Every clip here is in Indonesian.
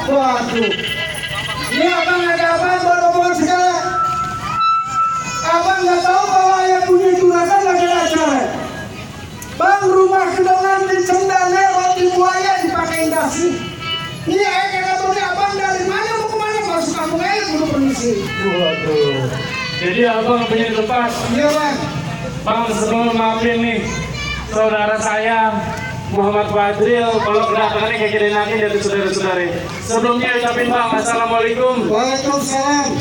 Waduh, ini abang ada apa bawa segala? Abang nggak tahu bahwa yang punya juragan lagi acara. Bang, rumah kedongan di Sendal lewat di buaya dipakai dasi. Ini ayah katanya abang dari mana mau kemana? Masuk kampung aja dulu permisi. Waduh, jadi abang punya tempat. Iya bang. Bang, sebelum maafin nih saudara saya Muhammad Fadril, kalau kedatangannya kayak gini nanti dari saudara-saudari. Sebelumnya ucapin bang, assalamualaikum. Waalaikumsalam.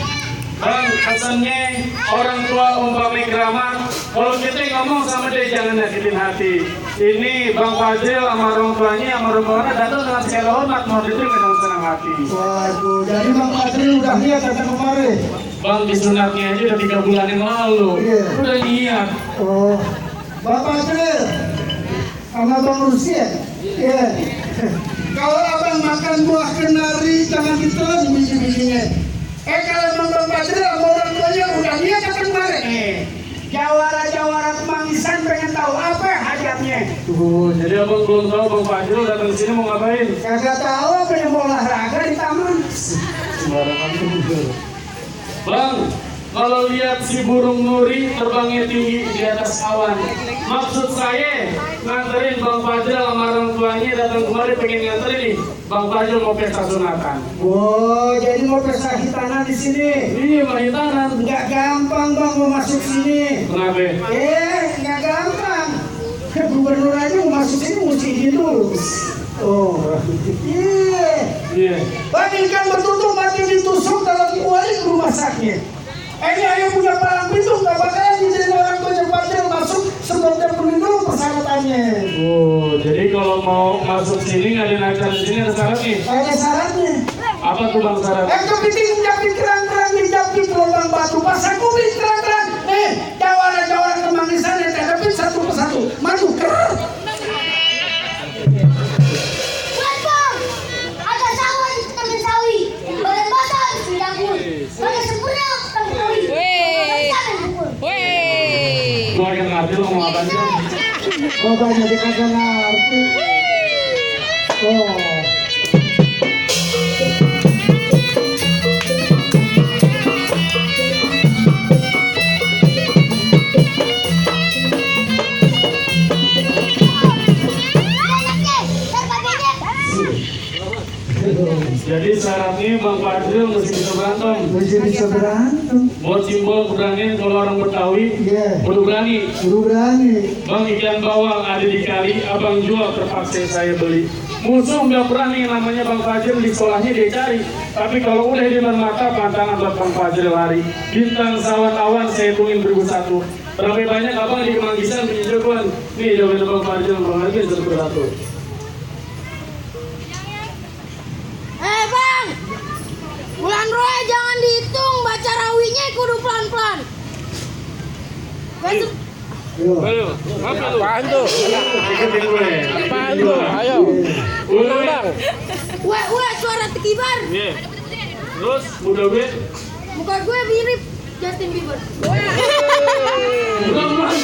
Bang, pesannya orang tua umpama keramat. Kalau kita ngomong sama dia jangan nyakitin hati. Ini Bang Fadril sama orang tuanya sama rombongannya datang dengan segala hormat, mau diterima dengan senang hati. Waduh, jadi Bang Fadril udah niat datang kemari. Bang, di sunatnya aja udah 3 bulan yang lalu. Iya. Udah niat. Oh, Bang Fadril sama Bang Rusia. Iya. Kalau abang makan buah kenari jangan ditelan biji-bijinya. Kalau emang Bang Fadril sama orang tuanya udah niat datang kemari. Jawara-jawara Kemangisan pengen tahu apa hajatnya. Jadi abang belum tahu Bang Fadril datang ke sini mau ngapain? Kagak tahu apa yang mau olahraga di taman. Sembarangan juga. Bang, kalau lihat si burung nuri terbangnya tinggi di atas awan, maksud saya nganterin Bang Fadril sama orang tuanya datang kemari pengen nganterin nih Bang Fadril mau pesta sunatan. Oh, jadi mau pesta hitanan di sini? Iya, mau hitanan. Nggak gampang Bang mau masuk sini. Kenapa? Nggak gampang. Gubernur aja mau masuk sini mesti izin dulu. Oh, Iya. Bang, ikan bertutup mati ditusuk dalam kuali rumah sakit. Ini ayah punya palang pintu, nggak bakalan izinin orang tuanya Fadril masuk sebelum dia penuhi dulu persyaratannya. Oh, jadi kalau mau masuk sini ngadain acara di sini ada syarat nih. Ada syaratnya. Apa tuh Bang syarat? Kepiting menjapit kerang-kerang dijapit lubang batu pasang kubik kerang-kerang. Jawara-jawara Kemangisan yang terhadapin satu persatu. Maju ker. Keluarga ngerti lo mau apa sih? Oh, banyak dia kagak ngerti. Oh. Jadi syaratnya Bang Fadril mesti bisa berantem. Mesti bisa berantem. Buat simbol keberanian kalau orang Betawi, kudu berani. Kudu berani. Bang, ikan bawang ada di kali, abang jual terpaksa saya beli. Musuh nggak berani yang namanya Bang Fadril di sekolahnya dia cari. Tapi kalau udah di depan mata, pantangan buat Bang Fadril lari. Bintang sawan awan saya hitungin 1001. Berapa banyak abang di Kemangisan punya jagoan. Nih jawaban Bang Fadril Bang Fadril 1 per 1. Masuk. Ayo, apa lu? Apaan tuh? Ikutin gue. Apaan tuh? Ayo. Ulang bang. Wah, suara tekibar. Iya. Terus udah gue. Muka gue mirip Justin Bieber. Ulang bang.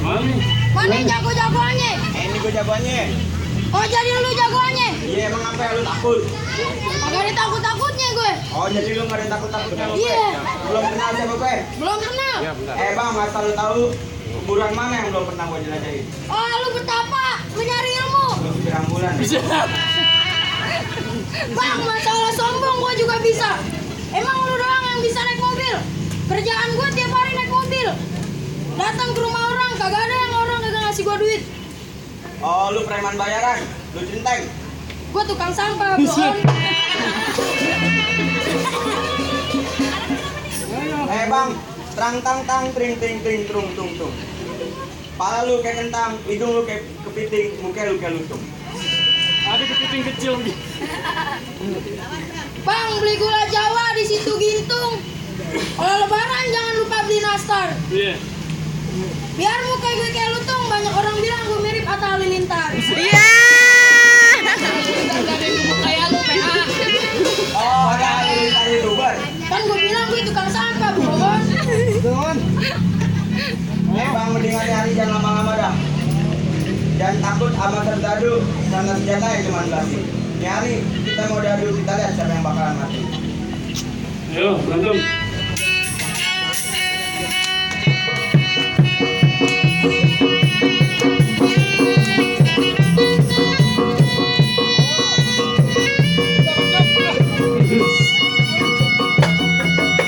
Mana? Mana yang jago-jagoannya? Ini gue jagoannya. Oh, jadi lu jagoannya? Iya, emang apa ya lu takut? Agak ada takut-takutnya gue. Oh, jadi lu nggak ada takut-takutnya lu, Iya. Belum kenal siapa gue? Belum kenal. Bang, asal lu tahu kuburan mana yang belum pernah gue jelajahin? Oh, lu betapa mencari ilmu. Lu supir ambulan. Bang, masalah sombong gue juga bisa. Emang lu doang yang bisa naik mobil? Kerjaan gue tiap hari naik mobil. Datang ke rumah orang, kagak ada yang orang kagak ngasih gue duit. Oh, lu preman bayaran. Lu centeng. Gue tukang sampah, bohong. Bang, terang tang tang tring tring tring trung tung tung. Pala lu kayak kentang, hidung lu kayak kepiting, muka lu kayak lutung. Ada kepiting kecil. Bang, beli gula Jawa di situ Gintung. Kalau lebaran jangan lupa beli nastar. Iya. Biar muka gue kayak lutung, banyak orang bilang gue mirip Atta Halilintar. Oh, ada halilintar YouTuber. Kan gue bilang gue tukang sampah, bos. Bang, mendingan hari jangan lama-lama dah. Jangan takut sama tergadu karena senjata yang cuma belati. Ini hari kita mau dadu, kita lihat siapa yang bakalan mati. Ayo, berantem. Jangan.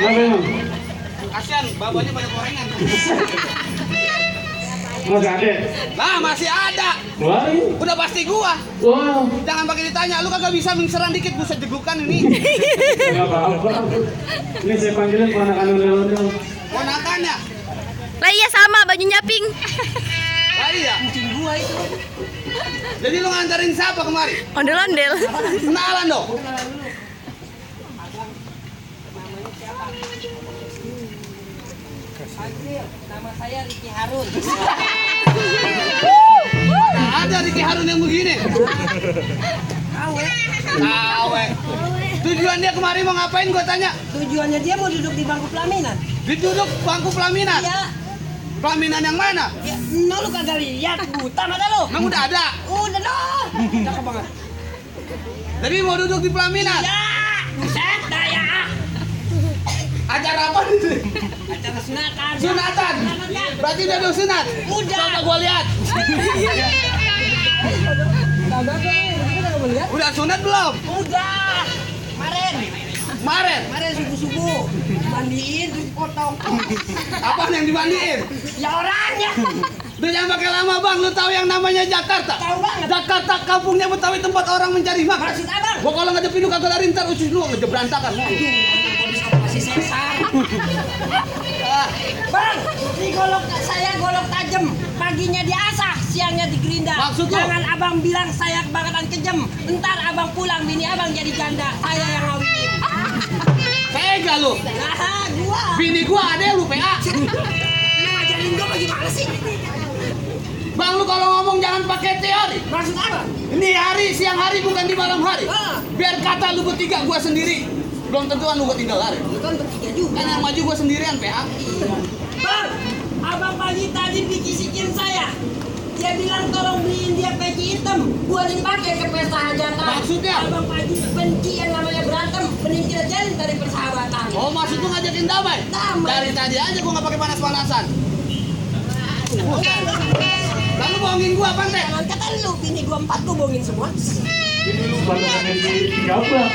Ngapain? Kasian, babanya banyak gorengan. Masih ada? Nah, masih ada. Wah, Udah pasti gua. wow. Jangan pakai ditanya, lu kagak bisa mingseran dikit, buset jegukan ini. Enggak apa-apa. Ini saya panggilin ponakan ondel-ondel. Ponakannya. Lah iya sama bajunya pink. Lah iya. Kucing gua itu. Jadi lu nganterin siapa kemari? Ondel-ondel. Kenalan dong. Nama saya Ricky Harun. Nah, ada Ricky Harun yang begini. Awe. Awe. Tujuan dia kemari mau ngapain gua tanya? Tujuannya dia mau duduk di bangku pelaminan. Duduk bangku pelaminan. Iya. Pelaminan yang mana? Ya, lu kagak lihat buta mata lu. Emang udah ada. Udah dong. Cakep banget. Jadi mau duduk di pelaminan. Ya, buset dah ya. Acara apa ini? Acara sunatan. Sunatan. Berarti udah ada sunat. Udah. Coba gua lihat. Kagak deh, lu kagak mau lihat? Udah sunat belum? Udah. Kemarin. Kemarin. Kemarin subuh-subuh. Mandiin terus potong. Apaan yang dimandiin? Ya orangnya. Udah jangan pakai lama bang, lu tahu yang namanya Jakarta? Tahu banget. Jakarta kampungnya Betawi tempat orang mencari makan. Maksud abang? Gua kalau ngadepin lu kagak lari ntar usus lu ngejep berantakan. Masih sesar. Bang, ini golok saya golok tajam. Paginya diasah, siangnya digerinda. Maksud lo? Jangan abang bilang saya kebangetan kejem. Ntar abang pulang, bini abang jadi janda. Saya yang ngawinin. Tega lu. Nah, gua. Bini gua ada yang lu PA. Lu ngajarin gua bagaimana sih? Bang lu kalau ngomong jangan pakai teori. Maksud abang? Ini hari siang hari bukan di malam hari. Ah. Biar kata lu bertiga gua sendiri. Belum tentuan lu gua tinggal lari. Lu kan bertiga juga. Kan yang maju gua sendirian PA. Bang, abang pagi tadi bisikin saya. Dia bilang tolong beliin dia peci hitam buat dipakai ke pesta hajatan. Maksudnya? Abang pagi benci yang namanya berantem. Mending kita jalin dari persahabatan. Oh maksud lu ngajakin damai? Damai. Dari tadi aja gua nggak pakai panas-panasan. Lalu bohongin gua apa teh? Jangan kata lu, bini gua 4 gua bohongin semua. Ini lu balasan dari 13.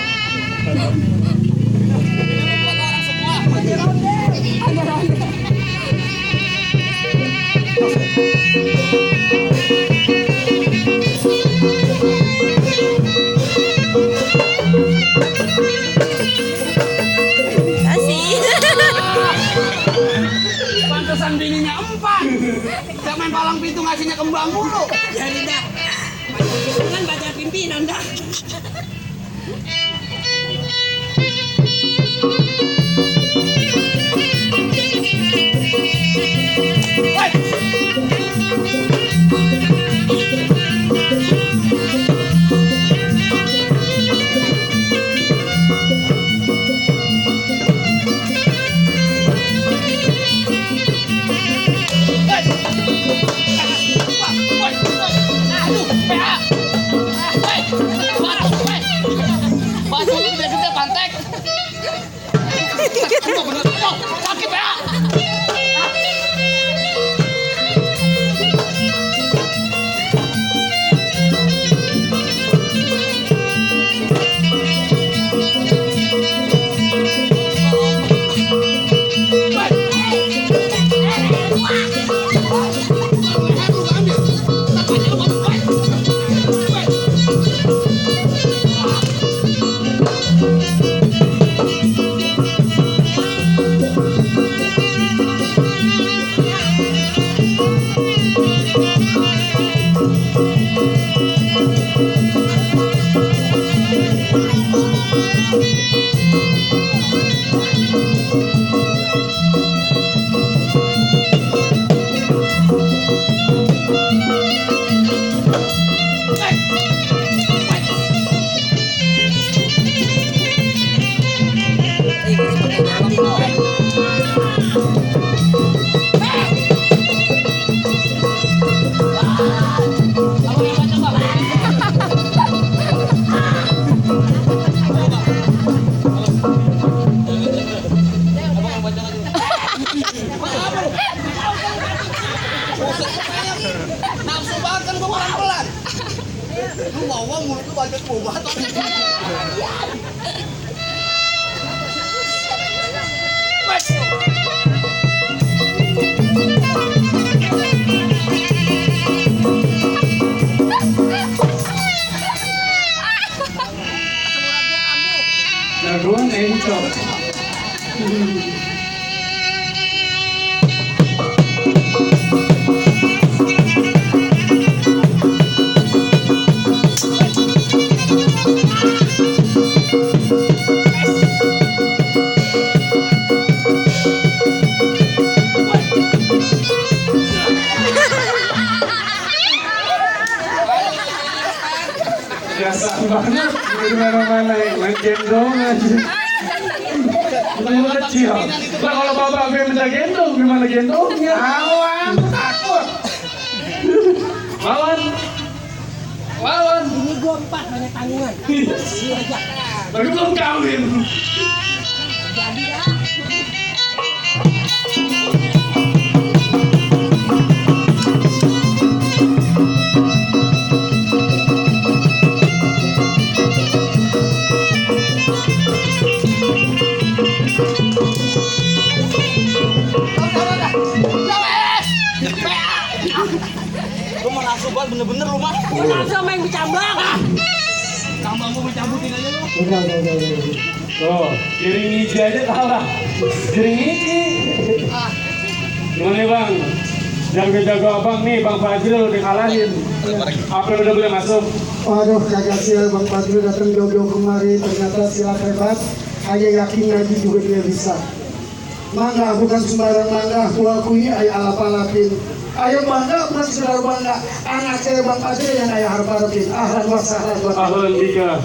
Kasih. Pantesan bininya 4. Gak main palang pintu ngasihnya kembang mulu. Jadi dah. Itu kan baca pimpinan dah. Baju lu gede-gede pantek. Sakit ya. Nafsu banget kan gua orang pelan. Lu ngomong mulut lu balik ke gua atau Jagoan encok. Biasa banget di mana-mana main gendong aja. Itu kecil. Nah, kalau bapak gue minta gendong, gimana gendongnya? Awan, takut. Lawan. Lawan. Bini gua 4 banyak tanggungan. Ini aja. Tapi belum kawin. Jadi ya. lu mau nafsu banget bener-bener lu mah. Gua langsung main bercambang. Cambang gua mencabutin aja lu. Tuh, giring hiji aja kalah. Giring hiji. Gimana nih bang? Jago-jago abang nih, Bang Fajrul dikalahin. Apa yang udah boleh masuk? Waduh, kagak sial Bang Fajrul datang jauh-jauh kemari. Ternyata silat hebat. Ayah yakin lagi juga dia bisa. Mangga bukan sembarang mangga. Gua akui ayah alap-alapin. Ayo bangga, bukan sekedar bangga. Anak saya Bang Fajrul yang ayah harap-harapin. Ahlan wa sahlan. Ahlan bika.